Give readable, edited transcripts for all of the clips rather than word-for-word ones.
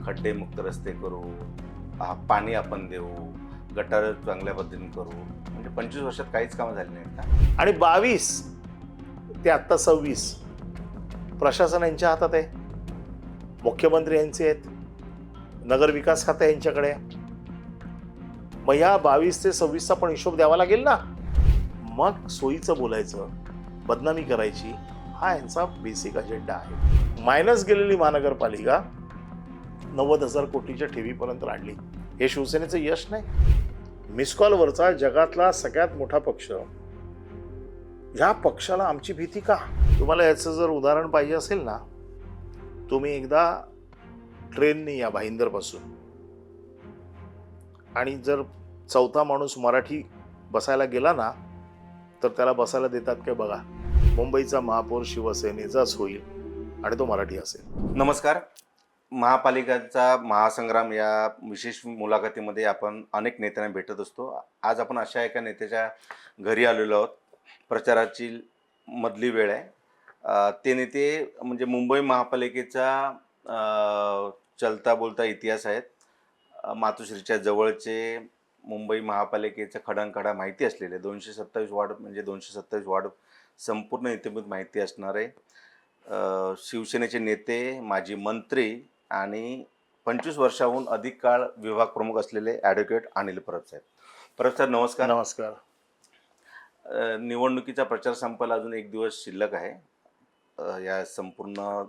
खड्डेमुक्त रस्ते करू, पाणी आपण देऊ, गटार चांगल्या पद्धतीने करू. म्हणजे 25 वर्षात काहीच कामं झाली नाहीत का? आणि 22 ते आत्ता 26 प्रशासन यांच्या हातात आहे, मुख्यमंत्री यांचे आहेत, नगर विकास खाते यांच्याकडे आहे. मग ह्या 22 ते 26चा पण हिशोब द्यावा लागेल ना. मग सोयीचं बोलायचं, बदनामी करायची, हा यांचा बेसिक अजेंडा आहे. मायनस गेलेली महानगरपालिका 90,000 कोटीच्या ठेवीपर्यंत आणली. हे शिवसेनेचं यश नाही. मिसकॉलवरचा जगातला सगळ्यात मोठा पक्ष, ह्या पक्षाला आमची भीती का? तुम्हाला याचं जर उदाहरण पाहिजे असेल ना, तुम्ही एकदा ट्रेनने या भाईंदरपासून, आणि जर चौथा माणूस मराठी बसायला गेला ना, तर त्याला बसायला देतात काय बघा. मुंबईचा महापौर शिवसेनेचाच होईल आणि तो मराठी असेल. नमस्कार. महापालिकांचा महासंग्राम या विशेष मुलाखतीमध्ये आपण अनेक नेत्यांना भेटत असतो. आज आपण अशा एका नेत्याच्या घरी आलेलो आहोत. प्रचाराची मधली वेळ आहे. ते नेते म्हणजे मुंबई महापालिकेचा चलता बोलता इतिहास आहेत. मातोश्रीच्या जवळचे मुंबई महापालिकेचा खडानखडा माहिती असलेले 227 वॉर्ड म्हणजे 227 वॉर्ड संपूर्ण इतिमित माहिती असणारे शिवसेनेचे नेते, माजी मंत्री आणि 25 वर्षाहून अधिक काळ विभाग प्रमुख असलेले ॲडव्होकेट अनिल परब साहेब. परब साहेब नमस्कार. नमस्कार. निवडणुकीचा प्रचार संपायला अजून एक दिवस शिल्लक आहे. या संपूर्ण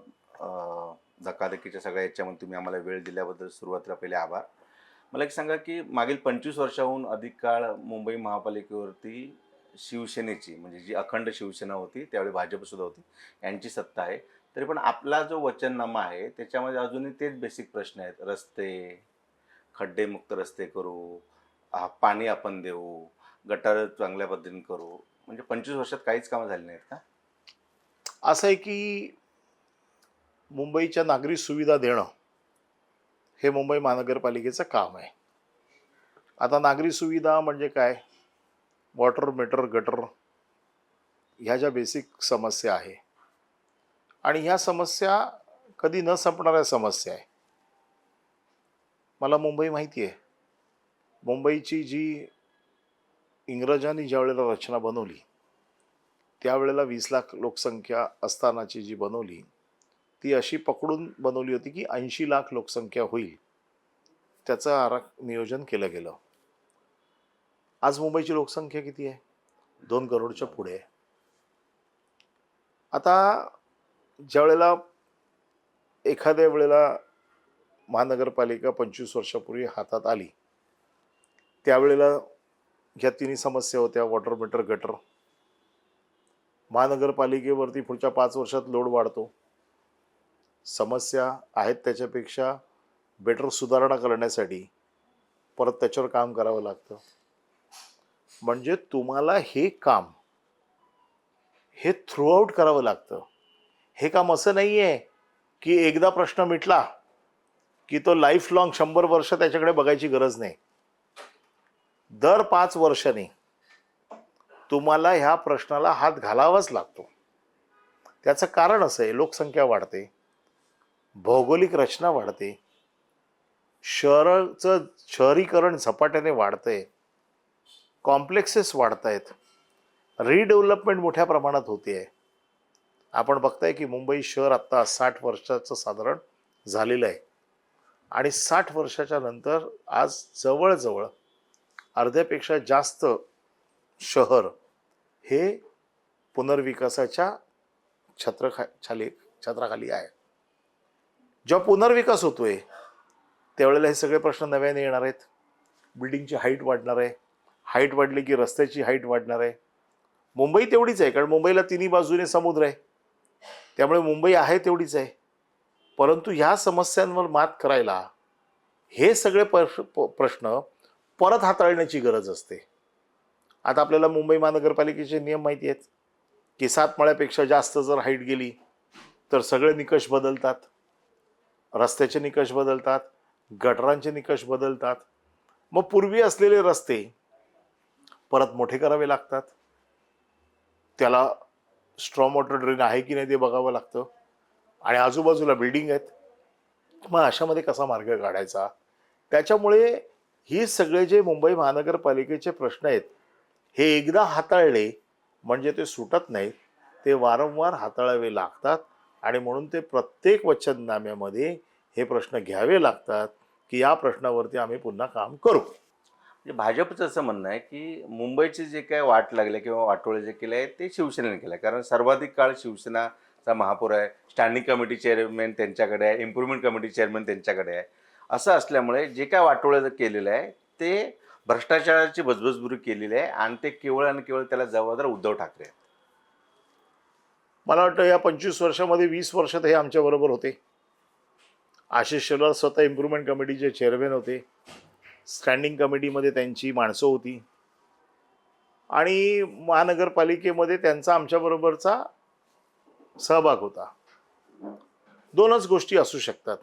धकाधकीच्या सगळ्या याच्यामध्ये तुम्ही आम्हाला वेळ दिल्याबद्दल सुरुवातीला पहिले आभार. मला एक सांगा की मागील 25 वर्षाहून अधिक काळ मुंबई महापालिकेवरती शिवसेनेची म्हणजे जी अखंड शिवसेना होती, त्यावेळी भाजपसुद्धा होती, यांची सत्ता आहे. तरी पण आपला जो वचननामा आहे त्याच्यामध्ये अजूनही तेच बेसिक प्रश्न आहेत. रस्ते, खड्डेमुक्त रस्ते करू, पाणी आपण देऊ, गटार चांगल्या पद्धतीने करू. म्हणजे 25 वर्षात काहीच कामं झाली नाहीत का? असं आहे की मुंबईच्या नागरी सुविधा देणं हे मुंबई महानगरपालिकेचं काम आहे. आता नागरी सुविधा म्हणजे काय? वॉटर, मीटर, गटर, ह्या ज्या बेसिक समस्या आहे, आणि ह्या समस्या कधी न संपणाऱ्या समस्या आहे. मला मुंबई माहिती आहे. मुंबईची जी इंग्रजांनी ज्या वेळेला रचना बनवली, त्यावेळेला 20 लाख लोकसंख्या असतानाची जी बनवली, ती अशी पकडून बनवली होती की 80 लाख लोकसंख्या होईल, त्याचं नियोजन केलं गेलं. आज मुंबईची लोकसंख्या किती आहे? 2 करोडच्या पुढे आहे. आता ज्या वेळेला एखाद्या वेळेला महानगरपालिका 25 वर्षापूर्वी हातात आली, त्यावेळेला ह्या तिन्ही समस्या होत्या: वॉटर, मीटर, गटर. महानगरपालिकेवरती पुढच्या 5 वर्षात लोड वाढतो. समस्या आहेत त्याच्यापेक्षा बेटर सुधारणा करण्यासाठी परत त्याच्यावर काम करावं लागतं. म्हणजे तुम्हाला हे काम हे थ्रूआउट करावं लागतं. हे काम असं नाही आहे की एकदा प्रश्न मिटला की तो लाईफ लॉंग 100 वर्ष त्याच्याकडे बघायची गरज नाही. दर 5 वर्षांनी तुम्हाला ह्या प्रश्नाला हात घालावाच लागतो. त्याचं कारण असं आहे, लोकसंख्या वाढते, भौगोलिक रचना वाढते, शहरीकरण झपाट्याने वाढतंय, कॉम्प्लेक्सेस वाढत आहेत, रिडेव्हलपमेंट मोठ्या प्रमाणात होते आहे. आपण बघताय की मुंबई शहर आत्ता 60 वर्षाचं साधारण झालेलं आहे, आणि 60 वर्षाच्या नंतर आज जवळजवळ अर्ध्यापेक्षा जास्त शहर हे पुनर्विकासाच्या छत्राखाली आहे. जेव्हा पुनर्विकास होतोय त्यावेळेला हे सगळे प्रश्न नव्याने येणार आहेत. बिल्डिंगची हाईट वाढणार आहे. हाईट वाढली की रस्त्याची हाईट वाढणार आहे. मुंबई तेवढीच आहे, कारण मुंबईला तिन्ही बाजूने समुद्र आहे, त्यामुळे मुंबई आहे तेवढीच आहे. परंतु ह्या समस्यांवर मात करायला हे सगळे प्रश्न परत हाताळण्याची गरज असते. आता आपल्याला मुंबई महानगरपालिकेचे नियम माहिती आहेत की 7 माळ्यापेक्षा जास्त जर हाईट गेली तर सगळे निकष बदलतात. रस्त्याचे निकष बदलतात, गटारांचे निकष बदलतात. मग पूर्वी असलेले रस्ते परत मोठे करावे लागतात. त्याला स्ट्रॉम वॉटर ड्रेन आहे की नाही ते बघावं लागतं. आणि आजूबाजूला बिल्डिंग आहेत, मग अशामध्ये कसा मार्ग काढायचा? त्याच्यामुळे ही सगळे जे मुंबई महानगरपालिकेचे प्रश्न आहेत, हे एकदा हाताळले म्हणजे ते सुटत नाहीत. ते वारंवार हाताळावे लागतात आणि म्हणून ते प्रत्येक वचननाम्यामध्ये हे प्रश्न घ्यावे लागतात, की या प्रश्नावरती आम्ही पुन्हा काम करू. म्हणजे भाजपचं असं म्हणणं आहे की मुंबईचे जे काय वाट लागले किंवा वाटोळे जे केले आहे ते शिवसेनेने केलं आहे, कारण सर्वाधिक काळ शिवसेनाचा महापौर आहे, स्टँडिंग कमिटी चेअरमॅन त्यांच्याकडे आहे, इम्प्रुव्हमेंट कमिटी चेअरमॅन त्यांच्याकडे आहे. असं असल्यामुळे जे काय वाटोळं केलेलं आहे ते भ्रष्टाचाराची बजबजबुरी केलेली आहे आणि ते केवळ आणि केवळ त्याला जबाबदार उद्धव ठाकरे आहेत. मला वाटतं या 25 वर्षामध्ये 20 वर्षात हे आमच्याबरोबर होते. आशिष शेलार स्वतः इम्प्रुव्हमेंट कमिटीचे चेअरमॅन होते. स्टँडिंग कमिटीमध्ये त्यांची माणसं होती आणि महानगरपालिकेमध्ये त्यांचा आमच्याबरोबरचा सहभाग होता. दोनच गोष्टी असू शकतात.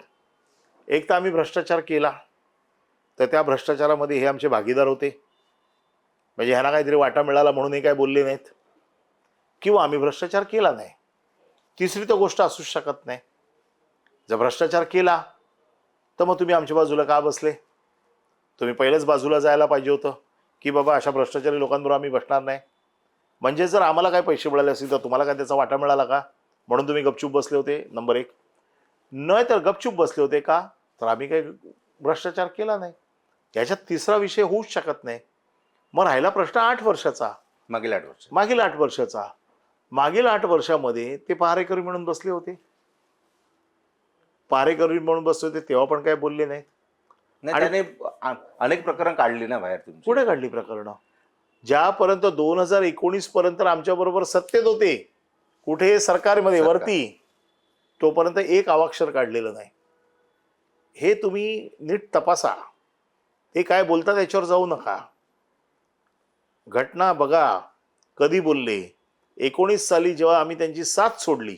एक तर आम्ही भ्रष्टाचार केला, तर त्या भ्रष्टाचारामध्ये हे आमचे भागीदार होते, म्हणजे ह्यांना काहीतरी वाटा मिळाला म्हणून हे काय बोलले नाहीत, किंवा आम्ही भ्रष्टाचार केला नाही. तिसरी तर गोष्ट असूच शकत नाही. जर भ्रष्टाचार केला तर मग तुम्ही आमच्या बाजूला का बसले? तुम्ही पहिलेच बाजूला जायला पाहिजे होतं की बाबा अशा भ्रष्टाचारी लोकांबरोबर आम्ही बसणार नाही. म्हणजे जर आम्हाला काय पैसे मिळाले असतील तर तुम्हाला काय त्याचा वाटा मिळाला का म्हणून तुम्ही गपचूप बसले होते? नंबर एक. नाही तर गपचूप बसले होते का तर आम्ही काही भ्रष्टाचार केला नाही. याच्यात तिसरा विषय होऊच शकत नाही. मग राहिला प्रश्न 8 वर्षाचा. मागील 8 वर्ष मागील 8 वर्षाचा. मागील 8 वर्षामध्ये ते पहारेकरी म्हणून बसले होते. पहारेकरी म्हणून बसले होते तेव्हा पण काय बोलले नाहीत. नाही, त्याने अनेक प्रकरण काढली ना बाहेर तुमची. कुठे काढली प्रकरणं? ज्यापर्यंत 2019 पर्यंत आमच्याबरोबर सत्तेत होते, कुठे सरकारमध्ये सरकार. वरती, तोपर्यंत एक अवाक्षर काढलेलं नाही. हे तुम्ही नीट तपासा. ते काय बोलतात त्याच्यावर जाऊ नका. घटना बघा, कधी बोलले. 19 साली जेव्हा आम्ही त्यांची साथ सोडली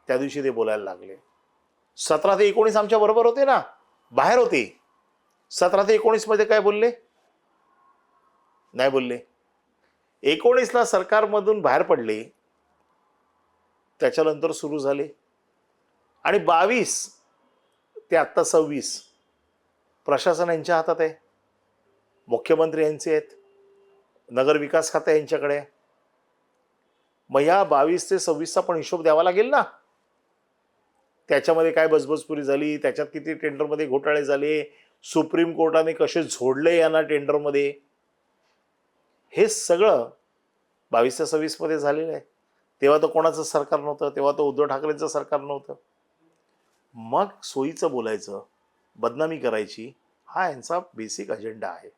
त्या दिवशी ते बोलायला लागले. 17 ते 19 आमच्या बरोबर होते ना, बाहेर होते. 17 ते 19 मध्ये काय बोलले? नाही बोलले. 19ला सरकारमधून बाहेर पडले, त्याच्यानंतर सुरू झाले आणि 22 ते आत्ता 26 प्रशासन यांच्या हातात आहे. मुख्यमंत्री यांचे आहेत, नगर विकास खाते यांच्याकडे आहे. मग या 22 ते 26चा पण हिशोब द्यावा लागेल ना. त्याच्यामध्ये काय बजबजपुरी झाली, त्याच्यात किती टेंडरमध्ये घोटाळे झाले, सुप्रीम कोर्टाने कसे झोडले यांना टेंडरमध्ये, हे सगळं 22 ते 26 मध्ये झालेलं आहे. तेव्हा तर कोणाचं सरकार नव्हतं, तेव्हा तर उद्धव ठाकरेंचं सरकार नव्हतं. मग सोयीचं बोलायचं, बदनामी करायची, हा यांचा बेसिक अजेंडा आहे.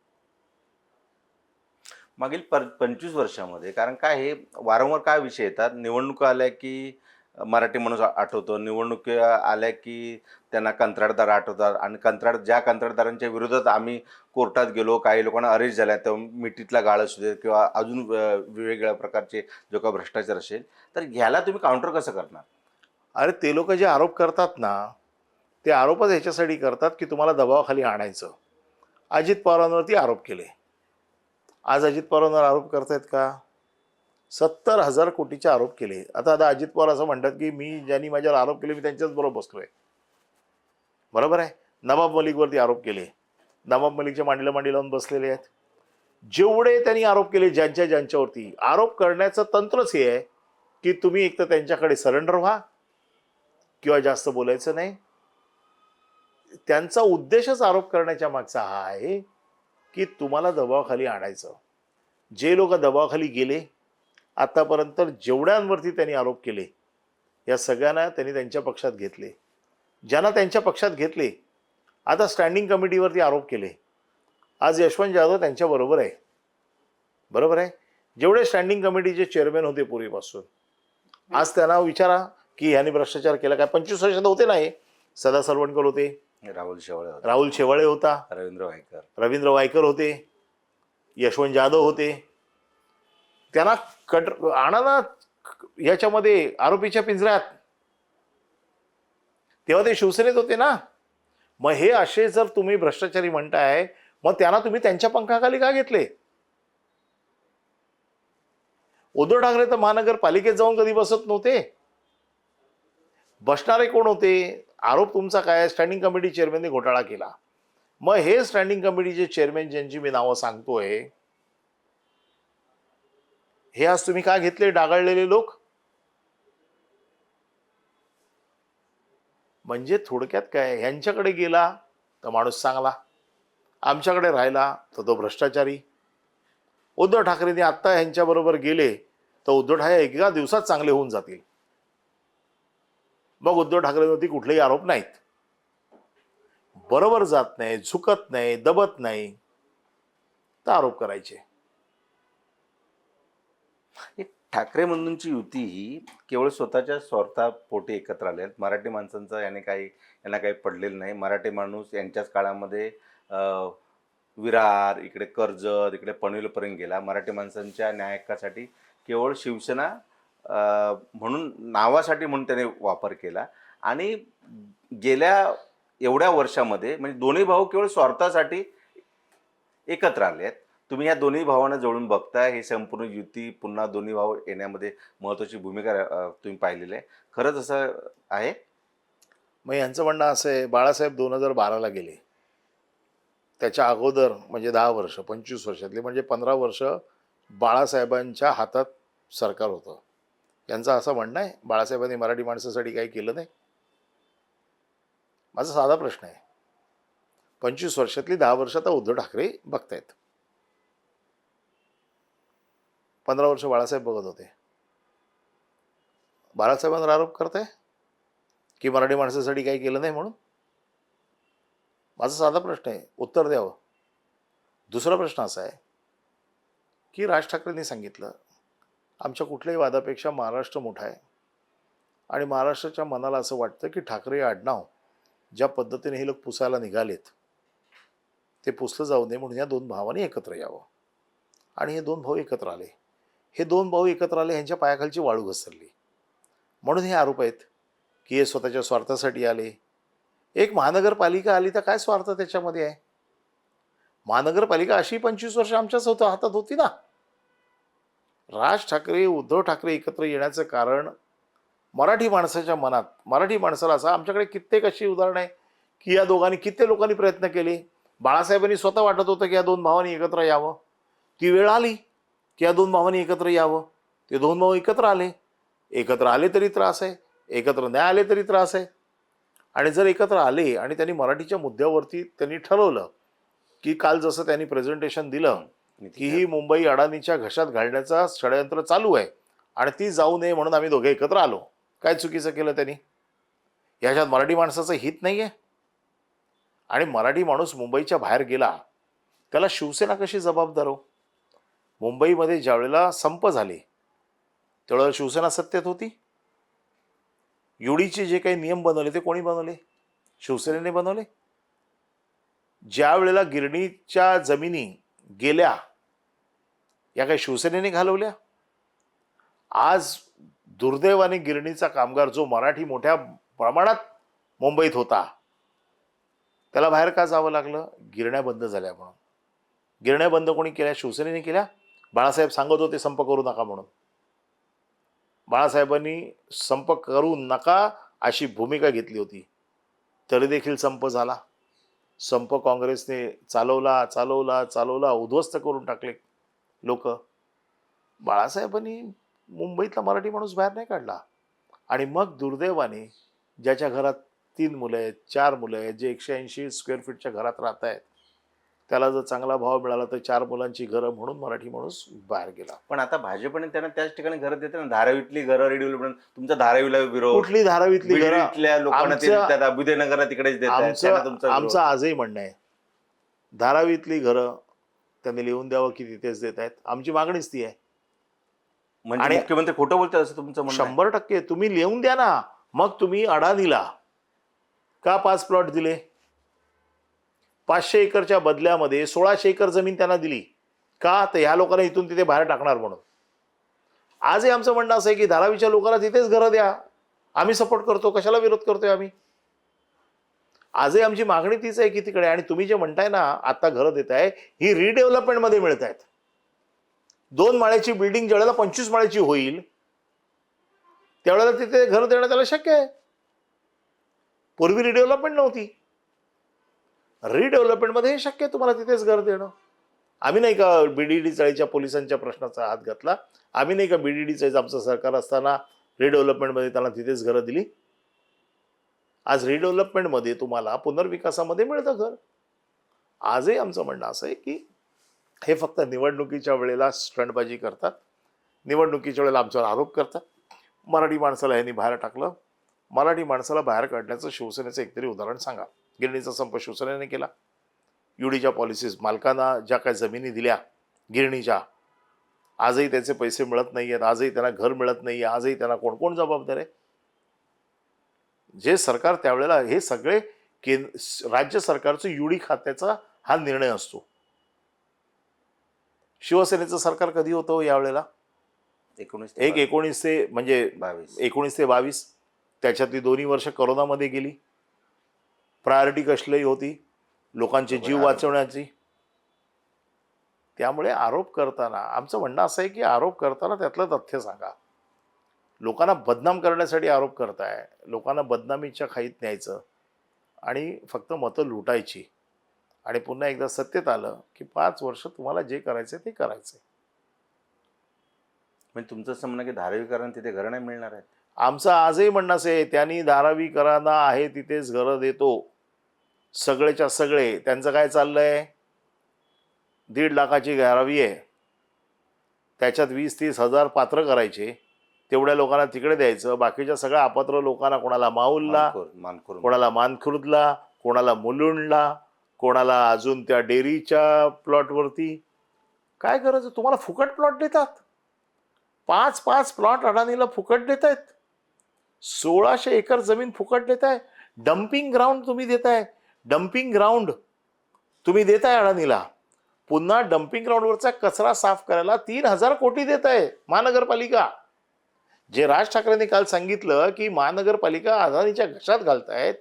मागील 25 वर्षामध्ये, कारण काय हे वारंवार काय विषय येतात, निवडणुका आल्या की मराठी माणूस आठवतो, निवडणुका आल्या की त्यांना कंत्राटदार आठवतात आणि ज्या कंत्राटदारांच्या विरोधात आम्ही कोर्टात गेलो, काही लोकांना अरेस्ट झाल्या, तर मिठीतला गाळ असू दे किंवा अजून वेगवेगळ्या प्रकारचे जो काही भ्रष्टाचार असेल, तर ह्याला तुम्ही काउंटर कसं करणार? अरे ते लोक जे आरोप करतात ना, ते आरोपच ह्याच्यासाठी करतात की तुम्हाला दबावाखाली आणायचं. अजित पवारांवरती आरोप केले. आज अजित पवारांवर आरोप करतायत का? 70,000 कोटीचे आरोप केले. आता अजित पवार असं म्हणतात की मी ज्यांनी माझ्यावर आरोप केले मी त्यांच्याच बरोबर बसलोय. बरोबर आहे. नवाब मलिकवरती आरोप केले, नवाब मलिकच्या मांडीला मांडी लावून बसलेले आहेत. जेवढे त्यांनी आरोप केले ज्यांच्यावरती, आरोप करण्याचं तंत्रच हे आहे की तुम्ही एक तर त्यांच्याकडे सरेंडर व्हा किंवा जास्त बोलायचं नाही. त्यांचा उद्देशच आरोप करण्याच्या मागचा हा आहे की तुम्हाला दबावाखाली आणायचं. जे लोक दबावाखाली गेले आतापर्यंत, जेवढ्यांवरती त्यांनी आरोप केले, या सगळ्यांना त्यांनी त्यांच्या पक्षात घेतले. ज्यांना त्यांच्या पक्षात घेतले, आता स्टँडिंग कमिटीवरती आरोप केले. आज यशवंत जाधव त्यांच्याबरोबर आहे. बरोबर आहे. जेवढे स्टँडिंग कमिटीचे चेअरमॅन होते पूर्वीपासून, आज त्यांना विचारा की ह्यांनी भ्रष्टाचार केला काय? 25 वर्षात होते नाही. सदा सरवणकर होते, राहुल शेवाळे होता, रवींद्र वायकर होते, यशवंत जाधव होते. त्यांना आणा ना याच्यामध्ये आरोपीच्या पिंजऱ्यात. तेव्हा ते शिवसेनेत होते ना. मग हे असे जर तुम्ही भ्रष्टाचारी म्हणताय, मग त्यांना तुम्ही त्यांच्या पंखाखाली का घेतले? उद्धव ठाकरे तर महानगरपालिकेत जाऊन कधी बसत नव्हते. बसणारे कोण होते? आरोप तुमचा काय आहे? स्टँडिंग कमिटी चेअरमॅनने घोटाळा केला. मग हे स्टँडिंग कमिटीचे चेअरमॅन ज्यांची मी नावं सांगतोय, हे आज तुम्ही का घेतले? डागाळलेले लोक. म्हणजे थोडक्यात काय, ह्यांच्याकडे गेला तर माणूस चांगला, आमच्याकडे राहिला तर तो भ्रष्टाचारी. उद्धव ठाकरेंनी आत्ता ह्यांच्याबरोबर गेले तर उद्धव ठाकरे एका दिवसात चांगले होऊन जातील. मग उद्धव ठाकरेंवरती कुठलेही आरोप नाहीत. बरोबर जात नाही, झुकत नाही, दबत नाही, तर आरोप करायचे. एक ठाकरे बंधूंची युती ही केवळ स्वतःच्या स्वार्थापोटी एकत्र आले आहेत. मराठी माणसांचं यांना काही पडलेलं नाही. मराठी माणूस यांच्याच काळामध्ये विरार, इकडे कर्जत, इकडे पनवेलपर्यंत गेला. मराठी माणसांच्या न्याय हक्कासाठी केवळ शिवसेना म्हणून नावासाठी म्हणून त्याने वापर केला. आणि गेल्या एवढ्या वर्षामध्ये म्हणजे दोन्ही भाऊ केवळ स्वार्थासाठी एकत्र आले आहेत. तुम्ही या दोन्ही भावांना जोडून बघता, हे संपूर्ण युती पुन्हा दोन्ही भाऊ येण्यामध्ये महत्त्वाची भूमिका तुम्ही पाहिलेली आहे. खरंच असं आहे? मग यांचं म्हणणं असं आहे, बाळासाहेब 2012ला गेले, त्याच्या अगोदर म्हणजे 10 वर्ष, 25 वर्षातली म्हणजे 15 वर्ष बाळासाहेबांच्या हातात सरकार होतं. यांचं असं म्हणणं आहे बाळासाहेबांनी मराठी माणसासाठी काही केलं नाही. माझा साधा प्रश्न आहे, 25 वर्षातली 10 वर्ष आता उद्धव ठाकरे बघतायत, 15 वर्ष बाळासाहेब बघत होते. बाळासाहेबांवर आरोप करताय की मराठी माणसासाठी काही केलं नाही म्हणून? माझा साधा प्रश्न आहे, उत्तर द्यावं. दुसरा प्रश्न असा आहे की राज ठाकरेंनी सांगितलं, आमच्या कुठल्याही वादापेक्षा महाराष्ट्र मोठा आहे आणि महाराष्ट्राच्या मनाला असं वाटतं की ठाकरे आडनाव ज्या पद्धतीने हे लोक पुसायला निघालेत ते पुसलं जाऊ नये, म्हणून या दोन भावांनी एकत्र यावं. आणि हे दोन भाऊ एकत्र आले. हे दोन भाऊ एकत्र आले, ह्यांच्या पायाखालची वाळू घसरली, म्हणून हे आरोप आहेत की हे स्वतःच्या स्वार्थासाठी आले. एक महानगरपालिका आली तर काय स्वार्थ त्याच्यामध्ये आहे? महानगरपालिका अशी 25 वर्ष आमच्याच हातात होती ना. राज ठाकरे, उद्धव ठाकरे एकत्र येण्याचं कारण मराठी माणसाच्या मनात, मराठी माणसाला असं, आमच्याकडे कित्येक अशी उदाहरणं आहे की या दोघांनी, कित्येक लोकांनी प्रयत्न केले. बाळासाहेबांनी स्वतः वाटत होतं की या दोन भावांनी एकत्र यावं. ती वेळ आली की या दोन भावांनी एकत्र यावं. ते दोन भाऊ एकत्र आले. एकत्र आले तरी त्रास आहे, एकत्र नाही आले तरी त्रास आहे. आणि जर एकत्र आले आणि त्यांनी मराठीच्या मुद्द्यावरती त्यांनी ठरवलं की काल जसं त्यांनी प्रेझेंटेशन दिलं की ही मुंबई अडाणीच्या घशात घालण्याचा षडयंत्र चालू आहे आणि ती जाऊ नये म्हणून आम्ही दोघे एकत्र आलो, काय चुकीचं केलं त्यांनी? ह्याच्यात मराठी माणसाचं हित नाही आहे. आणि मराठी माणूस मुंबईच्या बाहेर गेला त्याला शिवसेना कशी जबाबदार हो? मुंबईमध्ये ज्यावेळेला संप झाले त्यावेळेला शिवसेना सत्तेत होती. युडीचे जे काही नियम बनवले ते कोणी बनवले? शिवसेनेने बनवले. ज्या वेळेला गिरणीच्या जमिनी गेल्या या काही शिवसेनेने घालवल्या? आज दुर्दैवाने गिरणीचा कामगार जो मराठी मोठ्या प्रमाणात मुंबईत होता त्याला बाहेर का जावं लागलं? गिरण्या बंद झाल्या म्हणून. गिरण्या बंद कोणी केल्या? शिवसेनेने केल्या. बाळासाहेब सांगत होते संप करू नका म्हणून. बाळासाहेबांनी संप करू नका अशी भूमिका घेतली होती, तरी देखील संप झाला. संप काँग्रेसने चालवला चालवला चालवला, उद्ध्वस्त करून टाकले लोक. बाळासाहेबांनी मुंबईतला मराठी माणूस बाहेर नाही काढला. आणि मग दुर्दैवाने ज्याच्या घरात 3 मुलं आहेत, 4 मुलं आहेत, जे 180 स्क्वेअर फीटच्या घरात राहत आहेत, त्याला जर चांगला भाव मिळाला तर 4 मुलांची घरं म्हणून मराठी माणूस बाहेर गेला. पण आता भाजपने त्यांना त्याच ठिकाणी घरं देते ना. धारावीतली घरं रेडिओ, तुमचा धारावीला विरोध. कुठली धारावीतली घरं? लोकांना ते देतात, अभ्युदयनगरला तिकडेच देतात. आमचं आजही म्हणणं आहे, धारावीतली घरं त्यांनी लिहून द्यावं की तिथेच देत आहेत. आमची मागणीच ती आहे. म्हणजे मुख्यमंत्री खोटं बोलतात असं तुमचं म्हणणं आहे? 100% तुम्ही लिहून द्या ना. मग तुम्ही अडाणीला का 5 प्लॉट दिले? 500 एकरच्या बदल्यामध्ये 1600 एकर जमीन त्यांना दिली का? तर ह्या लोकांना इथून तिथे बाहेर टाकणार म्हणून. आजही आमचं म्हणणं असं आहे की धारावीच्या लोकांना तिथेच घरं द्या. आम्ही सपोर्ट करतो, कशाला विरोध करतोय आम्ही? आजही आमची मागणी तीच आहे की तिकडे. आणि तुम्ही जे म्हणताय ना आता घरं देताय, ही रिडेव्हलपमेंटमध्ये मिळत आहेत. 2 माळ्याची बिल्डिंग ज्यावेळेला 25 माळ्याची होईल त्यावेळेला तिथे घर देणं त्याला शक्य आहे. पूर्वी रिडेव्हलपमेंट नव्हती. रिडेव्हलपमेंटमध्ये हे शक्य आहे तुम्हाला तिथेच घर देणं. आम्ही नाही का बीडीडी चाळीच्या पोलिसांच्या प्रश्नाचा हात घातला? आम्ही नाही का बीडीडी चाळीचं आमचं सरकार असताना रिडेव्हलपमेंटमध्ये त्यांना तिथेच घरं दिली? आज रिडेव्हलपमेंटमध्ये तुम्हाला पुनर्विकासामध्ये मिळतं घर. आजही आमचं म्हणणं असं आहे की हे फक्त निवडणुकीच्या वेळेला स्टंटबाजी करतात. निवडणुकीच्या वेळेला आमच्यावर आरोप करतात. मराठी माणसाला ह्यांनी बाहेर टाकलं. मराठी माणसाला बाहेर काढण्याचं शिवसेनेचं एकतरी उदाहरण सांगा. गिरणीचा संप शिवसेनेने केला. युडीच्या पॉलिसीज मालकांना ज्या काही जमिनी दिल्या गिरणीच्या, आजही त्याचे पैसे मिळत नाही आहेत. आजही त्यांना घर मिळत नाही आहे. आजही त्यांना कोण कोण जबाबदार आहे? जे सरकार त्यावेळेला हे सगळे राज्य सरकारचं युडी खात्याचा हा निर्णय असतो. शिवसेनेचं सरकार कधी होतं यावेळेला? 19 ते म्हणजे 19 ते 22. त्याच्यातली 2 वर्ष करोनामध्ये गेली. प्रायोरिटी कसली होती? लोकांचे जीव वाचवण्याची. त्यामुळे आरोप करताना आमचं म्हणणं असं आहे की आरोप करताना त्यातलं तथ्य सांगा. लोकांना बदनाम करण्यासाठी आरोप करताय, लोकांना बदनामीच्या खाईत न्यायचं आणि फक्त मतं लुटायची. आणि पुन्हा एकदा सत्तेत आलं की 5 वर्ष तुम्हाला जे करायचं ते करायचं. म्हणजे तुमचं असं म्हणणं की धारावीकरांना तिथे घरं नाही मिळणार आहेत? आमचं आजही म्हणणं असं आहे, त्यांनी धारावीकरांना आहे तिथेच घरं देतो. सगळेच्या सगळे. त्यांचं काय चाललंय? 1.5 लाखाची धारावी आहे, त्याच्यात 20-30 हजार पात्र करायचे. तेवढ्या लोकांना तिकडे द्यायचं. बाकीच्या सगळ्या अपात्र लोकांना, कोणाला माऊलला, कोणाला मानखुर्दला, कोणाला मुलुंडला, कोणाला अजून त्या डेअरीच्या प्लॉटवरती. काय गरज आहे? तुम्हाला फुकट प्लॉट देतात. 5-5 प्लॉट अडाणीला फुकट देत आहेत. 1600 एकर जमीन फुकट देत आहे. डम्पिंग ग्राउंड तुम्ही देताय. डम्पिंग ग्राउंड तुम्ही देताय अडाणीला. पुन्हा डम्पिंग ग्राउंडवरचा कचरा साफ करायला 3,000 कोटी देत आहे महानगरपालिका. जे राज ठाकरेंनी काल सांगितलं की महानगरपालिका अदानीच्या घशात घालतायत,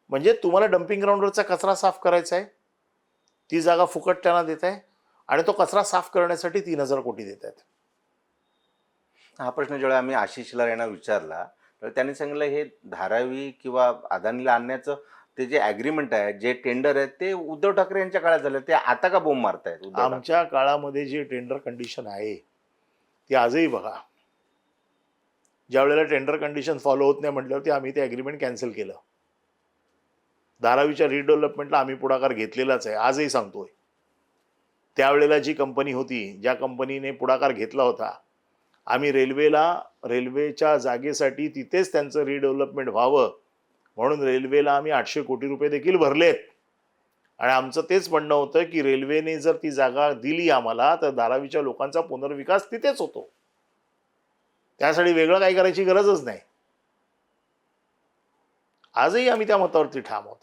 म्हणजे तुम्हाला डम्पिंग ग्राउंडवरचा कचरा साफ करायचा आहे, ती जागा फुकट त्यांना देत आहे आणि तो कचरा साफ करण्यासाठी 3,000 कोटी देत आहेत. हा प्रश्न जेव्हा आम्ही आशिषला यांना विचारला तर त्यांनी सांगितलं हे धारावी किंवा अदानीला आणण्याचं ते जे ॲग्रीमेंट आहे, जे टेंडर आहे, ते उद्धव ठाकरे यांच्या काळात झालं. ते आता का बोंब मारतायत? आमच्या काळामध्ये जे टेंडर कंडिशन आहे ती आजही बघा. ज्या वेळेला टेंडर कंडिशन फॉलो होत नाही म्हटल्यावरती आम्ही ते ॲग्रीमेंट कॅन्सल केलं. धारावीच्या रिडेव्हलपमेंटला आम्ही पुढाकार घेतलेलाच आहे, आजही सांगतोय. त्यावेळेला जी कंपनी होती, ज्या कंपनीने पुढाकार घेतला होता, आम्ही रेल्वेच्या जागेसाठी तिथेच त्यांचं रिडेव्हलपमेंट व्हावं म्हणून रेल्वेला आम्ही 800 कोटी रुपये देखील भरलेत. आणि आमचं तेच म्हणणं होतं की रेल्वेने जर ती जागा दिली आम्हाला तर धारावीच्या लोकांचा पुनर्विकास तिथेच होतो. त्यासाठी वेगळं काही करायची गरजच नाही. आजही आम्ही त्या मतावरती ठाम आहोत.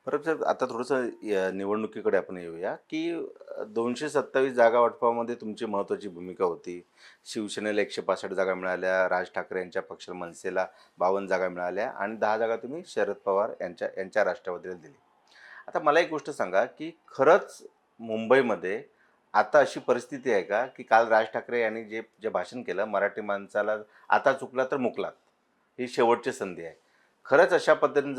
बरोबर सर, आता थोडंसं निवडणुकीकडे आपण येऊया की 227 जागा वाटपामध्ये तुमची महत्त्वाची भूमिका होती. शिवसेनेला 165 जागा मिळाल्या, राज ठाकरे यांच्या पक्षाला मनसेला 52 जागा मिळाल्या आणि 10 जागा तुम्ही शरद पवार यांच्या राष्ट्रवादीला दिली. आता मला एक गोष्ट सांगा की खरंच मुंबईमध्ये आता अशी परिस्थिती आहे का की काल राज ठाकरे यांनी जे भाषण केलं, मराठी माणसाला आता चुकला तर मुकलात, ही शेवटची संधी आहे. खरंच अशा पद्धतीने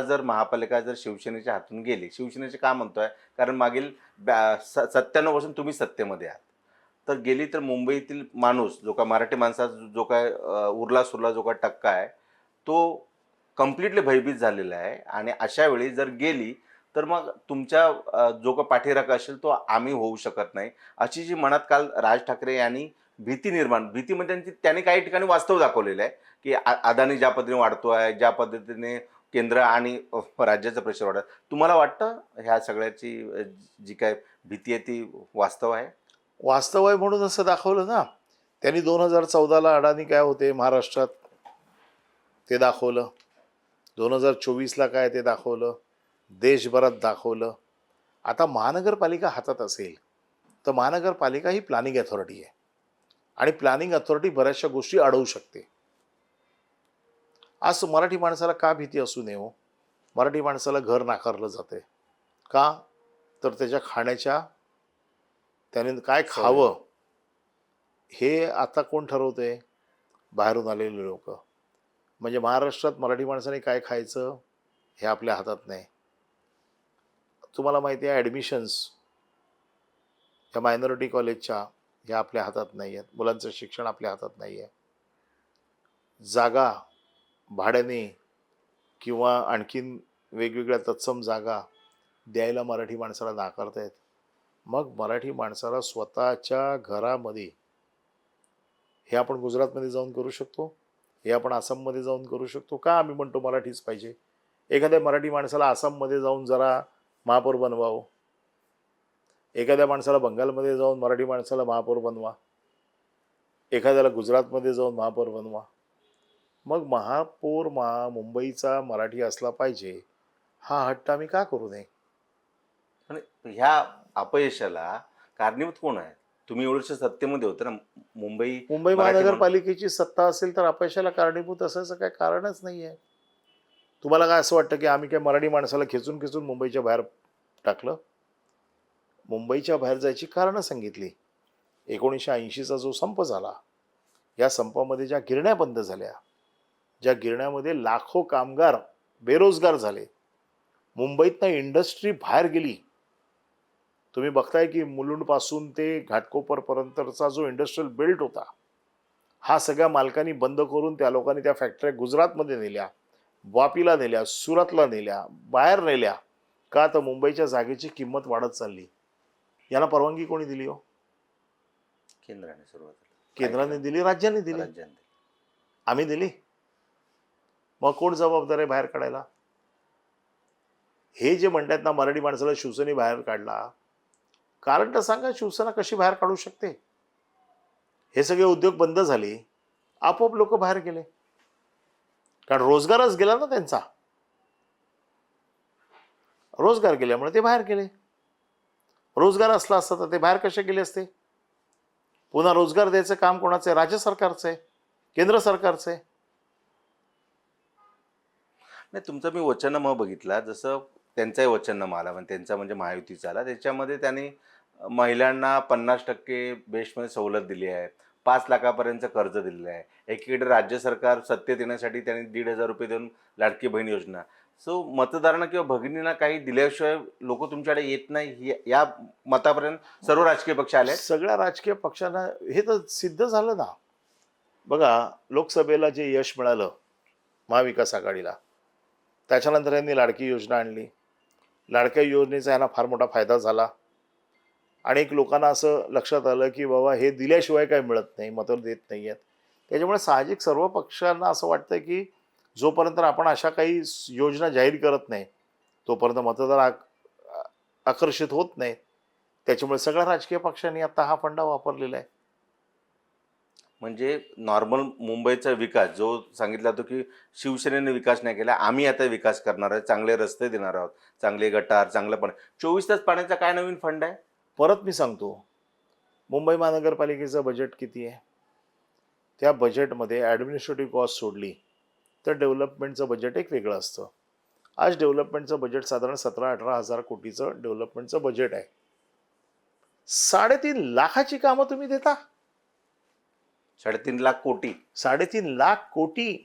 जर महापालिका शिवसेनेच्या हातून गेली, शिवसेनेचे का म्हणतोय कारण मागील 97 पासून तुम्ही सत्तेमध्ये आहात, तर गेली तर मुंबईतील माणूस जो का मराठी माणसाचा जो काय उरला सुरला जो काय टक्का आहे तो कम्प्लिटली भयभीत झालेला आहे. आणि अशा वेळी जर गेली तर मग तुमच्या जो का पाठीराखा असेल तो आम्ही होऊ शकत नाही, अशी जी मनात काल राज ठाकरे यांनी भीती म्हणजे त्यांनी काही ठिकाणी वास्तव दाखवलेलं आहे की अदानी ज्या पद्धतीने वाढतो आहे, ज्या पद्धतीने केंद्र आणि राज्याचं प्रेशर वाढत. तुम्हाला वाटतं ह्या सगळ्याची जी काय भीती आहे ती वास्तव आहे? वास्तव आहे म्हणून असं दाखवलं ना त्यांनी. 2014ला अडाणी काय होते महाराष्ट्रात ते दाखवलं. 2024ला काय ते दाखवलं. देशभरात दाखवलं. आता महानगरपालिका हातात असेल तर महानगरपालिका ही प्लॅनिंग अथॉरिटी आहे आणि प्लॅनिंग अथॉरिटी बऱ्याचशा गोष्टी अडवू शकते. आज मराठी माणसाला का भीती असू नये हो? मराठी माणसाला घर नाकारलं जाते का? तर त्याच्या खाण्याच्या, त्याने काय खावं हे आता कोण ठरवते? बाहेरून आलेले लोक. म्हणजे महाराष्ट्रात मराठी माणसाने काय खायचं हे आपल्या हातात नाही. तुम्हाला माहिती आहे ॲडमिशन्स या मायनॉरिटी कॉलेजच्या ह्या आपल्या हातात नाही आहेत. मुलांचं शिक्षण आपल्या हातात नाही आहे. जागा भाड्याने किंवा आणखीन वेगवेगळ्या तत्सम जागा द्यायला मराठी माणसाला नाकारतायत. मग मराठी माणसाला स्वतःच्या घरामध्ये हे आपण गुजरातमध्ये जाऊन करू शकतो, हे आपण आसाममध्ये जाऊन करू शकतो का? आम्ही म्हणतो मराठीच पाहिजे. एखाद्या मराठी माणसाला आसाममध्ये जाऊन जरा महापौर बनवावं, एखाद्या माणसाला बंगालमध्ये जाऊन मराठी माणसाला महापौर बनवा, एखाद्याला गुजरातमध्ये जाऊन महापौर बनवा. मग महापौर मुंबईचा मराठी असला पाहिजे हा हट्ट आम्ही का करू नये? पण ह्या अपयशाला कारणीभूत कोण आहे? तुम्ही एवढ्याशा सत्तेमध्ये होते ना. मुंबई मुंबई मराठी महानगरपालिकेची सत्ता असेल तर अपयशाला कारणीभूत असायचं काही कारणच नाही आहे. तुम्हाला काय असं वाटतं की आम्ही काय मराठी माणसाला खेचून खेचून मुंबईच्या बाहेर टाकलं? मुंबईच्या बाहेर जायची कारणं सांगितली. 1980चा जो संप झाला, या संपामध्ये ज्या गिरण्या बंद झाल्या, ज्या गिरण्यामध्ये लाखो कामगार बेरोजगार झाले, मुंबईतनं इंडस्ट्री बाहेर गेली. तुम्ही बघताय की मुलुंडपासून ते घाटकोपरपर्यंतचा जो इंडस्ट्रियल बेल्ट होता हा सगळ्या मालकांनी बंद करून त्या लोकांनी त्या फॅक्टऱ्या गुजरातमध्ये नेल्या, वापीला नेल्या, सुरतला नेल्या, बाहेर नेल्या. का? तर मुंबईच्या जागेची किंमत वाढत चालली. याला परवानगी कोणी दिली हो? केंद्राने सुरुवातीला केंद्राने दिली, राज्याने दिली, राज्याने दिली. आम्ही दिली. मग कोण जबाबदार आहे बाहेर काढायला? हे जे म्हणतात ना मराठी माणसाला शिवसेने बाहेर काढला, कारण तर सांगा शिवसेना कशी बाहेर काढू शकते? हे सगळे उद्योग बंद झाले, आपोआप लोक बाहेर गेले, कारण रोजगारच गेला ना त्यांचा. रोजगार गेल्यामुळे ते बाहेर गेले. रोजगार असला असता तर ते बाहेर कसे गेले असते? पुन्हा रोजगार द्यायचं काम कोणाचं आहे? राज्य सरकारचं आहे, केंद्र सरकारचं आहे. नाही, तुमचं मी वचननामा बघितला, जसं त्यांचाही वचननामा आला, म्हणजे त्यांचा म्हणजे महायुतीचा आला. त्याच्यामध्ये त्यांनी महिलांना 50% बेसमध्ये सवलत दिली आहे, 5 लाखापर्यंत कर्ज दिलेलं आहे. एकीकडे राज्य सरकार सत्तेत येण्यासाठी त्यांनी 1,500 रुपये देऊन लाडकी बहीण योजना. सो मतदारांना किंवा भगिनींना काही दिल्याशिवाय लोक तुमच्याकडे येत नाही, या मतापर्यंत सर्व राजकीय पक्ष आले. सगळ्या राजकीय पक्षांना हे तर सिद्ध झालं ना. बघा, लोकसभेला जे यश मिळालं महाविकास आघाडीला, त्याच्यानंतर यांनी लाडकी योजना आणली. लाडक्या योजनेचा यांना फार मोठा फायदा झाला. अनेक लोकांना असं लक्षात आलं की बाबा हे दिल्याशिवाय काय मिळत नाही, मतं देत नाही आहेत. त्याच्यामुळे साहजिक सर्व पक्षांना असं वाटतं की जोपर्यंत आपण अशा काही योजना जाहीर करत नाही तोपर्यंत मतदार आकर्षित होत नाहीत. त्याच्यामुळे सगळ्या राजकीय पक्षांनी आता हा फंडा वापरलेला आहे. म्हणजे नॉर्मल मुंबईचा विकास जो सांगितला होता की शिवसेनेने विकास नाही केला, आम्ही आता विकास करणार आहे, चांगले रस्ते देणार आहोत, चांगले गटार, चांगलं पाणी. 24 तास पाण्याचा काय नवीन फंड आहे? परत मी सांगतो, मुंबई महानगरपालिकेचं बजेट किती आहे? त्या बजेटमध्ये ॲडमिनिस्ट्रेटिव्ह कॉस्ट सोडली तर डेव्हलपमेंटचं बजेट एक वेगळं असतं. आज डेव्हलपमेंटचं बजेट साधारण 17-18 हजार कोटीचं डेव्हलपमेंटचं बजेट आहे. 3.5 लाखाची कामं तुम्ही देता. 3.5 लाख कोटी. 3.5 लाख कोटी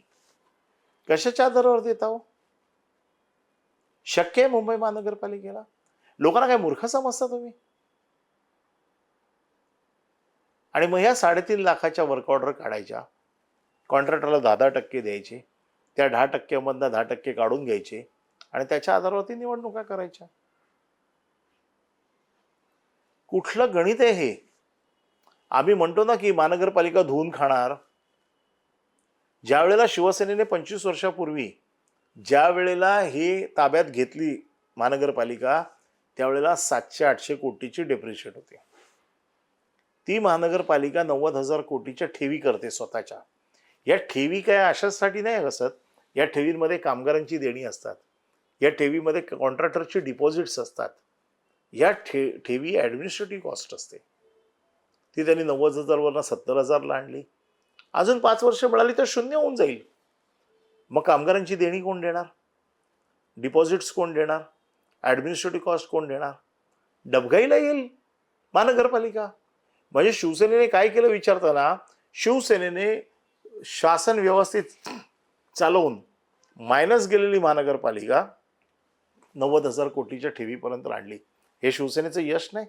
कशाच्या आधारावर देता हो? शक्य आहे मुंबई महानगरपालिकेला? लोकांना काय मूर्ख समजता तुम्ही? आणि मग ह्या 3.5 लाखाच्या वर्क ऑर्डर काढायच्या, कॉन्ट्रॅक्टरला 10% द्यायचे, त्या 10%मधनं 10% काढून घ्यायचे आणि त्याच्या आधारावरती निवडणुका करायच्या. कुठलं गणित आहे हे? आम्ही म्हणतो ना की महानगरपालिका धुवून खाणार. ज्या वेळेला शिवसेनेने 25 वर्षापूर्वी ज्या वेळेला हे ताब्यात घेतली महानगरपालिका, त्यावेळेला 700-800 कोटीची डेप्रिशिएट होती. ती महानगरपालिका 90,000 कोटीच्या ठेवी करते स्वतःच्या. या ठेवी काय अशासाठी नाही असत, या ठेवींमध्ये कामगारांची देणी असतात, या ठेवीमध्ये कॉन्ट्रॅक्टरची डिपॉझिट्स असतात, या ठेवी ॲडमिनिस्ट्रेटिव्ह कॉस्ट असते. ती त्यांनी 90,000वरनं 70,000ला आणली. अजून 5 वर्ष मिळाली तर शून्य होऊन जाईल. मग कामगारांची देणी कोण देणार? डिपॉझिट्स कोण देणार? ॲडमिनिस्ट्रेटिव्ह कॉस्ट कोण देणार? डबघाईला येईल महानगरपालिका. म्हणजे शिवसेनेने काय केलं विचारताना, शिवसेनेने शासन व्यवस्थित चालवून मायनस गेलेली महानगरपालिका 90,000 कोटीच्या ठेवीपर्यंत आणली. हे शिवसेनेचं यश नाही?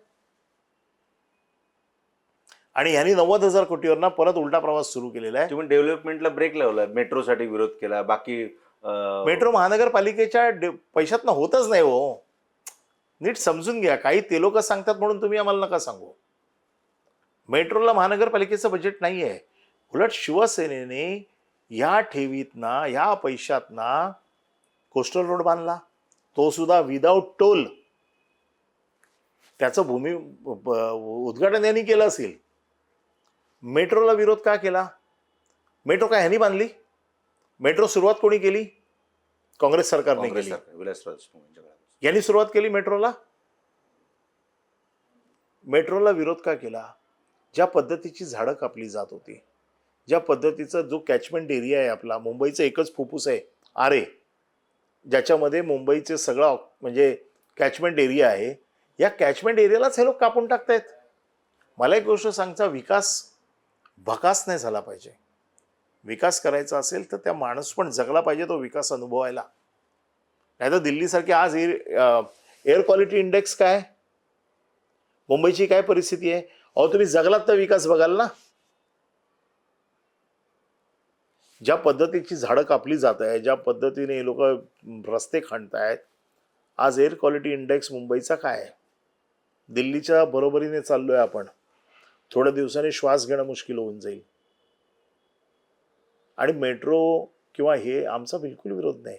आणि यांनी 90,000 कोटीवरनं परत उलटा प्रवास सुरू केलेला आहे. तुम्ही डेव्हलपमेंटला ब्रेक लावला, मेट्रोसाठी विरोध केला, बाकी मेट्रो महानगरपालिकेच्या पैशातनं होतच नाही हो. नीट समजून घ्या. काही ते लोक सांगतात म्हणून तुम्ही आम्हाला नका सांगू. मेट्रोला महानगरपालिकेचं बजेट नाही आहे. उलट शिवसेनेने या ठेवीतना, या पैशातना कोस्टल रोड बांधला, तो सुद्धा विदाऊट टोल. त्याचं उद्घाटन यांनी केलं असेल. मेट्रोला विरोध का केला? मेट्रो काय ह्यांनी बांधली? मेट्रो सुरुवात कोणी केली? काँग्रेस सरकारने केली. यांनी सुरुवात केली मेट्रोला. मेट्रोला विरोध का केला? ज्या पद्धतीची झाडं कापली जात होती, ज्या पद्धतीचा जो कॅचमेंट एरिया आहे आपला, मुंबईचं एकच फुफ्फुस आहे आरे, ज्याच्यामध्ये मुंबईचे सगळं म्हणजे कॅचमेंट एरिया आहे, या कॅचमेंट एरियालाच हे लोक कापून टाकतायत. मला एक गोष्ट सांगता, विकास भकास नाही झाला पाहिजे. विकास करायचा असेल तर त्या माणूस पण जगला पाहिजे तो विकास अनुभवायला. नाही तर दिल्लीसारखी आज एअर क्वालिटी इंडेक्स काय, मुंबईची काय परिस्थिती आहे? अहो तुम्ही जगलात तर विकास बघाल ना. ज्या पद्धतीची झाडं कापली जात आहे, ज्या पद्धतीने हे लोक रस्ते खणतायत, आज एअर क्वालिटी इंडेक्स मुंबईचा काय आहे? दिल्लीच्या बरोबरीने चाललोय आपण. थोड्या दिवसांनी श्वास घेणं मुश्किल होऊन जाईल. आणि मेट्रो किंवा हे आमचा बिलकुल विरोध नाही,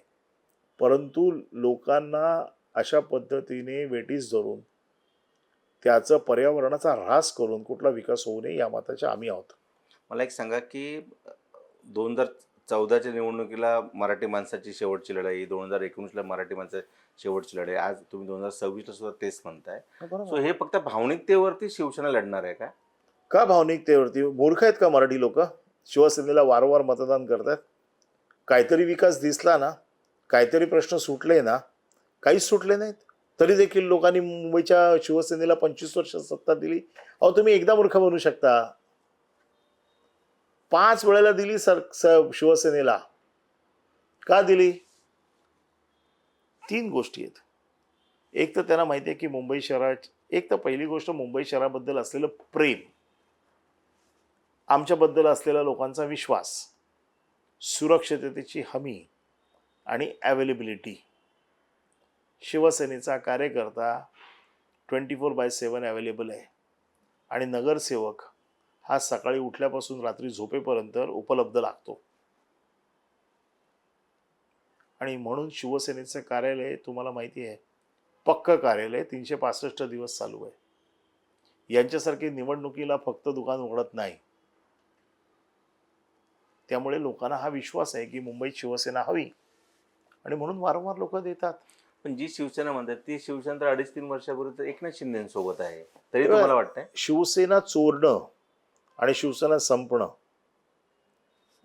परंतु लोकांना अशा पद्धतीने वेठीस धरून त्याचं पर्यावरणाचा ऱ्हास करून कुठला विकास होऊ नये या मताचे आम्ही आहोत. मला एक सांगा की 2014च्या निवडणुकीला मराठी माणसाची शेवटची लढाई, 2019ला मराठी माणसाची शेवटची लढाई, आज तुम्ही 2026ला सुद्धा तेच म्हणताय. सो हे फक्त भावनिकतेवरती शिवसेना लढणार आहे का? का भावनिकतेवरती? मूर्ख आहेत का मराठी लोक? शिवसेनेला वारंवार मतदान करतात. काहीतरी विकास दिसला ना, काहीतरी प्रश्न सुटले ना, काहीच सुटले नाहीत तरी देखील लोकांनी मुंबईच्या शिवसेनेला 25 वर्ष सत्ता दिली. अहो तुम्ही एकदा मूर्ख बनू शकता, 5 वेळेला दिली शिवसेनेला. का दिली? 3 गोष्टी आहेत. एक तर त्यांना माहिती आहे की मुंबई शहरात, एक तर पहिली गोष्ट मुंबई शहराबद्दल असलेलं प्रेम, आमच्याबद्दल असलेला लोकांचा विश्वास, सुरक्षिततेची हमी आणि अवेलेबिलिटी. शिवसेनेचा कार्यकर्ता 24/7 अवेलेबल आहे आणि नगरसेवक हा सकाळी उठल्यापासून रात्री झोपेपर्यंत उपलब्ध लागतो. आणि म्हणून शिवसेनेचं कार्यालय तुम्हाला माहिती आहे, पक्क कार्यालय 365 दिवस चालू आहे. यांच्यासारखे निवडणुकीला फक्त दुकान उघडत नाही. त्यामुळे लोकांना हा विश्वास आहे की मुंबईत शिवसेना हवी आणि म्हणून वारंवार लोक देतात. पण जी शिवसेना म्हणतात ती शिवसेना तर 2.5-3 वर्षापूर्वी एकनाथ शिंदेसोबत आहे, तरी तुम्हाला वाटतंय शिवसेना चोरणं आणि शिवसेना संपणं?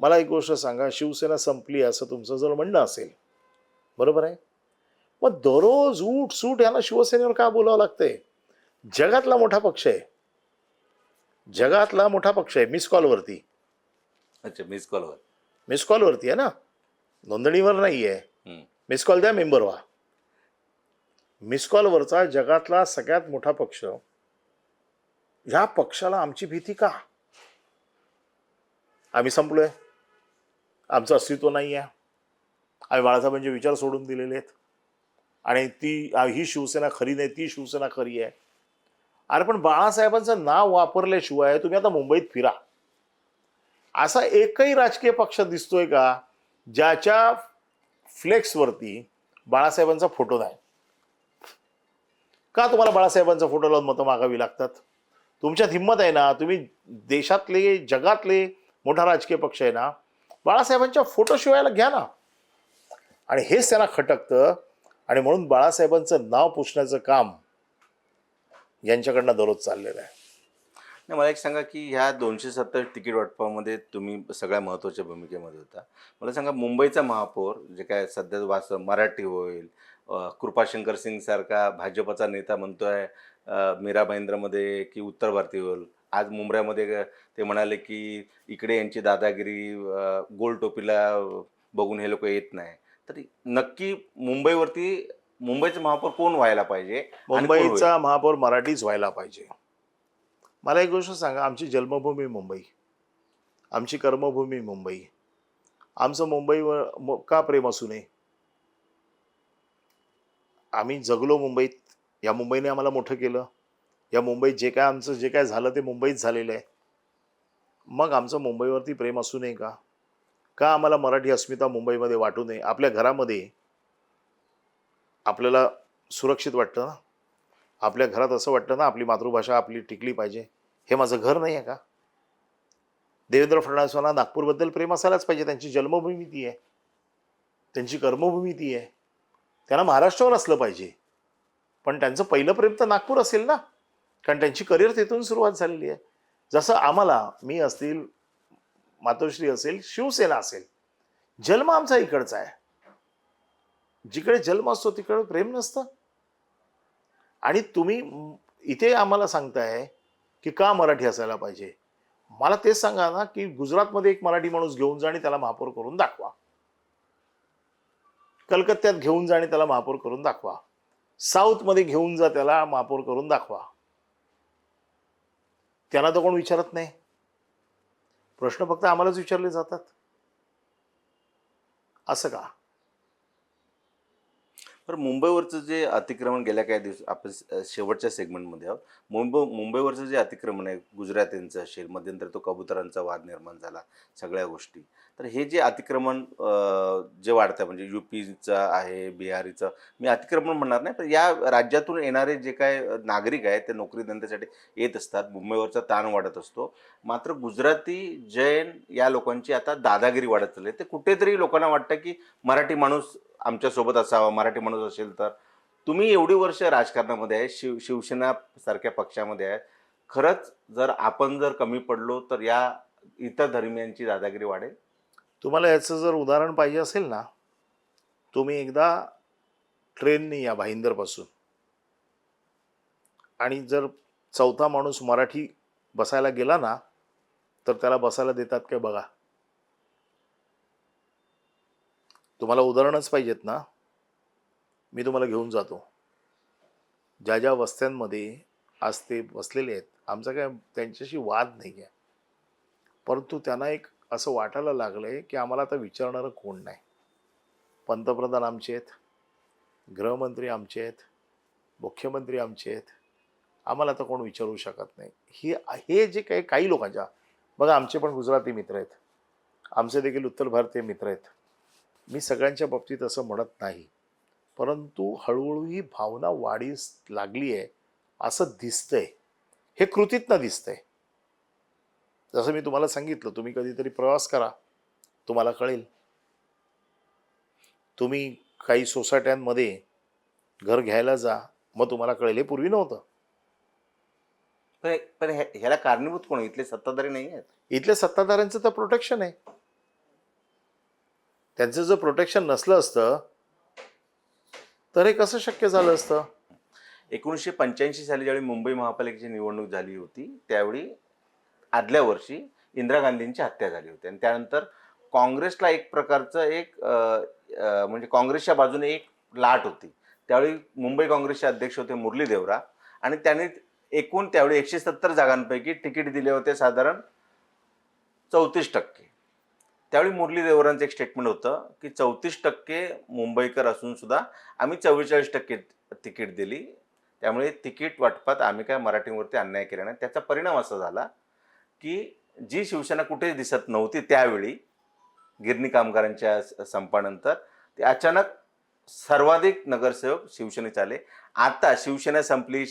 मला एक गोष्ट सांगा, शिवसेना संपली असं तुमचं जर म्हणणं असेल, बरोबर आहे, मग दररोज उठ सूट याला शिवसेनेवर का बोलावं लागतंय? जगातला मोठा पक्ष आहे, जगातला मोठा पक्ष आहे. मिस कॉलवरती. अच्छा, मिस कॉलवर, मिस कॉलवरती आहे ना, नोंदणीवर नाही आहे. मिस कॉल द्या, मेंबर व्हा. मिस कॉलवरचा जगातला सगळ्यात मोठा पक्ष, ह्या पक्षाला आमची भीती का? आम्ही संपलोय, आमचं अस्तित्व नाही आहे, आम्ही बाळासाहेबांचे विचार सोडून दिलेले आहेत आणि ही शिवसेना खरी नाही, ती शिवसेना खरी आहे. अरे पण बाळासाहेबांचं नाव वापरल्याशिवाय तुम्ही आता मुंबईत फिरा, असा एकही राजकीय पक्ष दिसतोय का ज्याच्या फ्लेक्सवरती बाळासाहेबांचा फोटो नाही? का तुम्हाला बाळासाहेबांचा फोटो लावून मतं मागावी लागतात? तुमच्यात हिंमत आहे ना, तुम्ही देशातले जगातले मोठा राजकीय पक्ष आहे ना, बाळासाहेबांच्या फोटो शिवायला घ्या ना. आणि हेच त्यांना खटकतं आणि म्हणून बाळासाहेबांचं नाव पुसण्याचं काम यांच्याकडनं दररोज चाललेलं आहे. नाही, मला एक सांगा की ह्या 270 तिकीट वाटपामध्ये तुम्ही सगळ्या महत्त्वाच्या भूमिकेमध्ये होता. मला सांगा, मुंबईचा महापौर जे काय सध्या मराठी होईल, कृपाशंकर सिंग सारखा भाजपचा नेता म्हणतोय मीरा भाईंदरमध्ये की उत्तर भारतीय होईल. आज मुंबईमध्ये ते म्हणाले की इकडे यांची दादागिरी, गोल टोपीला बघून हे लोक येत नाही. तर नक्की मुंबईचं महापौर कोण व्हायला पाहिजे आणि कोण होईल? मुंबईचा महापौर मराठीच व्हायला पाहिजे. मला एक गोष्ट सांगा, आमची जन्मभूमी मुंबई, आमची कर्मभूमी मुंबई, आमचं मुंबईवर का प्रेम असू नये? आम्ही जगलो मुंबईत, या मुंबईने आम्हाला मोठं केलं, या मुंबईत आमचं जे काय झालं ते मुंबईत झालेलं आहे. मग आमचं मुंबईवरती प्रेम असू नये का? का आम्हाला मराठी अस्मिता मुंबईमध्ये वाटू नये? आपल्या घरामध्ये आपल्याला सुरक्षित वाटतं ना, आपल्या घरात असं वाटतं ना आपली मातृभाषा आपली टिकली पाहिजे. हे माझं घर नाही आहे का? देवेंद्र फडणवीसांना नागपूरबद्दल प्रेम असायलाच पाहिजे. त्यांची जन्मभूमी ती आहे, त्यांची कर्मभूमी ती आहे. त्यांना महाराष्ट्रावर असलं पाहिजे, पण त्यांचं पहिलं प्रेम तर नागपूर असेल ना, कारण त्यांची करिअर तिथून सुरुवात झालेली आहे. जसं आम्हाला, मी असतील, मातोश्री असेल, शिवसेना असेल, जन्म आमचा इकडचा आहे. जिकडे जन्म असतो तिकडे प्रेम नसतं. आणि तुम्ही इथे आम्हाला सांगताय की का मराठी असायला पाहिजे. मला तेच सांगा ना की गुजरातमध्ये एक मराठी माणूस घेऊन जा आणि त्याला महापौर करून दाखवा, कलकत्त्यात घेऊन जा आणि त्याला महापौर करून दाखवा, साऊथमध्ये घेऊन जा त्याला महापौर करून दाखवा. त्यांना तर कोण विचारत नाही. प्रश्न फक्त आम्हालाच विचारले जातात. असं का? तर मुंबईवरचं जे अतिक्रमण गेल्या काही दिवस आपण शेवटच्या सेगमेंटमध्ये आहोत. मुंबईवरचं जे अतिक्रमण आहे, गुजरात्यांचं असेल, मध्यंतरी तो कबुतरांचा वाद निर्माण झाला, सगळ्या गोष्टी. तर हे जे अतिक्रमण जे वाढतं म्हणजे युपीचं आहे, बिहारीचं, मी अतिक्रमण म्हणणार नाही, पण या राज्यातून येणारे जे काय नागरिक आहेत ते नोकरी धंद्यासाठी येत असतात. मुंबईवरचा ताण वाढत असतो. मात्र गुजराती, जैन या लोकांची आता दादागिरी वाढत चालली आहे. ते कुठेतरी लोकांना वाटतं की मराठी माणूस आमच्यासोबत असावा, मराठी माणूस असेल तर. तुम्ही एवढी वर्ष राजकारणामध्ये आहे, शिवसेना सारख्या पक्षामध्ये आहे. खरंच जर आपण कमी पडलो तर या इतर धर्मियांची दादागिरी वाढेल? तुम्हाला याचं जर उदाहरण पाहिजे असेल ना, तुम्ही एकदा ट्रेननी या भाईंदरपासून, आणि जर चौथा माणूस मराठी बसायला गेला ना, तर त्याला बसायला देतात काय बघा. तुम्हाला उदाहरणच पाहिजेत ना, मी तुम्हाला घेऊन जातो. ज्या ज्या वस्त्यांमध्ये आज ते बसलेले आहेत, आमचा काय त्यांच्याशी वाद नाही आहे, परंतु त्यांना एक असं वाटायला लागलंय की आम्हाला आता विचारणारं कोण नाही. पंतप्रधान आमचे आहेत, गृहमंत्री आमचे आहेत, मुख्यमंत्री आमचे आहेत, आम्हाला आता कोण विचारू शकत नाही. हे जे काही लोकांच्या, बघा आमचे पण गुजराती मित्र आहेत, आमचे देखील उत्तर भारतीय मित्र आहेत. मी सगळ्यांच्या बाबतीत असं म्हणत नाही, परंतु हळूहळू ही भावना वाढीस लागली आहे असं दिसतंय. हे कृतीतनं दिसतंय. जसं मी तुम्हाला सांगितलं, तुम्ही कधीतरी प्रवास करा, तुम्हाला कळेल. तुम्ही काही सोसायट्यांमध्ये घर घ्यायला जा, मग तुम्हाला कळेल. हे पूर्वी नव्हतं. पण पण ह्याला कारणीभूत कोण? इथले सत्ताधारी नाही आहेत. इथल्या सत्ताधाऱ्यांचं तर प्रोटेक्शन आहे. त्यांचं जर प्रोटेक्शन नसलं असतं तर हे कसं शक्य झालं असतं? 1985 साली ज्यावेळी मुंबई महापालिकेची निवडणूक झाली होती, त्यावेळी आदल्या वर्षी इंदिरा गांधींची हत्या झाली होती आणि त्यानंतर काँग्रेसला एक प्रकारचं म्हणजे काँग्रेसच्या बाजूने एक लाट होती. त्यावेळी मुंबई काँग्रेसचे अध्यक्ष होते मुरली देवरा आणि त्यांनी एकूण त्यावेळी 170 जागांपैकी तिकीट दिले होते साधारण 34%. त्यावेळी मुरली देवरांचं एक स्टेटमेंट होतं की 34% मुंबईकर असून सुद्धा आम्ही 44% तिकीट दिली, त्यामुळे तिकीट वाटपात आम्ही काय मराठीवरती अन्याय केला नाही. त्याचा परिणाम असा झाला की जी शिवसेना कुठेच दिसत नव्हती त्यावेळी गिरणी कामगारांच्या संपानंतर, ते अचानक सर्वाधिक नगरसेवक शिवसेनेचे आले. आता शिवसेना संपली,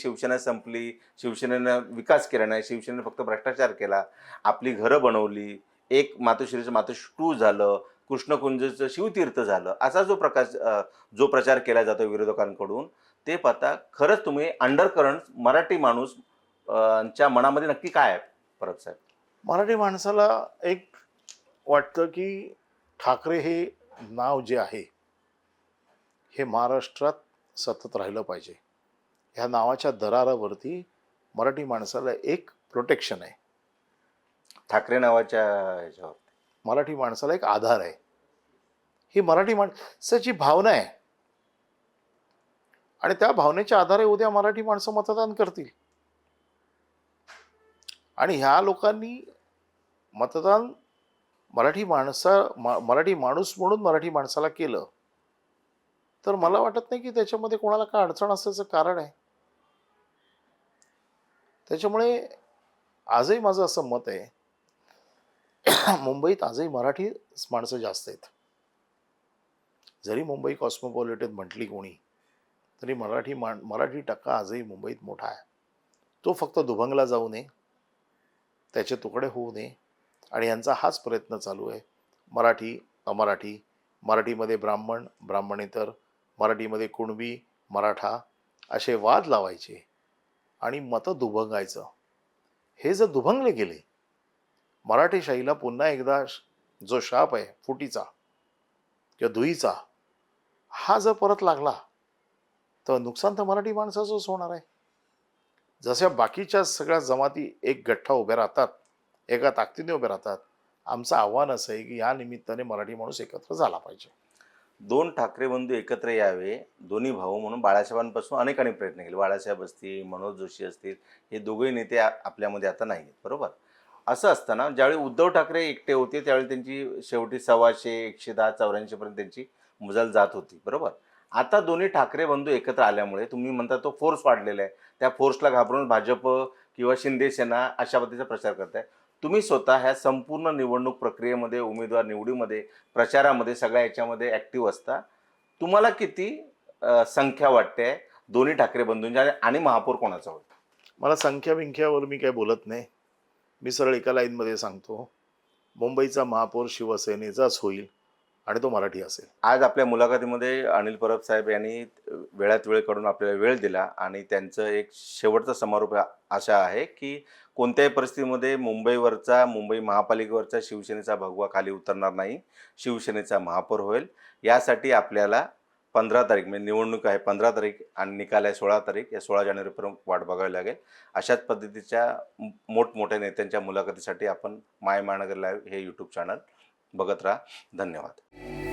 शिवसेनेनं विकास केला नाही, शिवसेनेनं फक्त भ्रष्टाचार केला, आपली घरं बनवली, एक मातोश्रीचं मातोश्री 2 झालं, कृष्णकुंजचं शिवतीर्थ झालं, असा जो प्रचार केला जातो विरोधकांकडून, ते पाहता खरंच तुम्ही अंडरकरंट मराठी माणूस च्या मनामध्ये नक्की काय आहे परत साहेब? मराठी माणसाला एक वाटतं की ठाकरे हे नाव जे आहे हे महाराष्ट्रात सतत राहिलं पाहिजे. ह्या नावाच्या दरारावरती मराठी माणसाला एक प्रोटेक्शन आहे. ठाकरे नावाच्या ह्याच्यावर मराठी माणसाला एक आधार आहे. ही मराठी माणसाची भावना आहे आणि त्या भावनेच्या आधारे उद्या मराठी माणसं मतदान करतील. आणि ह्या लोकांनी मतदान मराठी माणूस म्हणून मराठी माणसाला केलं तर मला वाटत नाही की त्याच्यामध्ये कोणाला काय अडचण असल्याचं कारण आहे. त्याच्यामुळे आजही माझं असं मत आहे मुंबईत आजही मराठी माणसं जास्त आहेत. जरी मुंबई कॉस्मोपॉलिटन म्हटली कोणी तरी मराठी टक्का आजही मुंबईत मोठा आहे. तो फक्त दुभंगला जाऊ नये, त्याचे तुकडे होऊ नये आणि यांचा हाच प्रयत्न चालू आहे. मराठी अमराठी, मराठीमध्ये ब्राह्मण ब्राह्मणेतर, मराठीमध्ये कुणबी मराठा असे वाद लावायचे आणि मतं दुभंगायचं. हे जर दुभंगले गेले, मराठीशाहीला पुन्हा एकदा जो शाप आहे फुटीचा किंवा धुईचा हा जर परत लागला तर नुकसान तर मराठी माणसाचंच होणार आहे. जशा बाकीच्या सगळ्या जमाती एक गठ्ठा उभ्या राहतात, एका ताकदीने उभे राहतात, आमचं आव्हान असं आहे की या निमित्ताने मराठी माणूस एकत्र झाला पाहिजे. दोन ठाकरे बंधू एकत्र यावे, दोन्ही भाऊ म्हणून बाळासाहेबांपासून अनेकांनी प्रयत्न केले. बाळासाहेब असतील, मनोज जोशी असतील, हे दोघेही नेते आपल्यामध्ये आता नाही आहेत, बरोबर. असं असताना ज्यावेळी उद्धव ठाकरे एकटे होते त्यावेळी त्यांची शेवटी 110, 110, 84 पर्यंत त्यांची मुजल जात होती, बरोबर. आता दोन्ही ठाकरे बंधू एकत्र आल्यामुळे तुम्ही म्हणता तो फोर्स वाढलेला आहे. त्या फोर्सला घाबरून भाजप किंवा शिंदे सेना अशा पद्धतीचा प्रचार करताय. तुम्ही स्वतः ह्या संपूर्ण निवडणूक प्रक्रियेमध्ये, उमेदवार निवडीमध्ये, प्रचारामध्ये, सगळ्या याच्यामध्ये ॲक्टिव्ह असता. तुम्हाला किती संख्या वाटते दोन्ही ठाकरे बंधूंच्या आणि महापौर कोणाचा होईल? मला संख्या मी काही बोलत नाही. मी सरळ एका लाईनमध्ये सांगतो, मुंबईचा महापौर शिवसेनेचाच होईल आणि तो मराठी असेल. आज आपल्या मुलाखतीमध्ये अनिल परब साहेब यांनी वेळात वेळ काढून आपल्याला वेळ दिला आणि त्यांचं एक शेवटचा समारोप असा आहे की कोणत्याही परिस्थितीमध्ये मुंबई महापालिकेवरचा शिवसेनेचा भगवा खाली उतरणार नाही, शिवसेनेचा महापौर होईल. यासाठी आपल्याला 15 तारीख म्हणजे निवडणूक आहे 15 तारीख आणि निकाल आहे 16 तारीख, या 16 जानेवारीपर्यंत वाट बघावी लागेल. अशाच पद्धतीच्या मोठमोठ्या नेत्यांच्या मुलाखतीसाठी आपण माय महानगर लाईव्ह हे यूट्यूब चॅनल बघत राहा. धन्यवाद.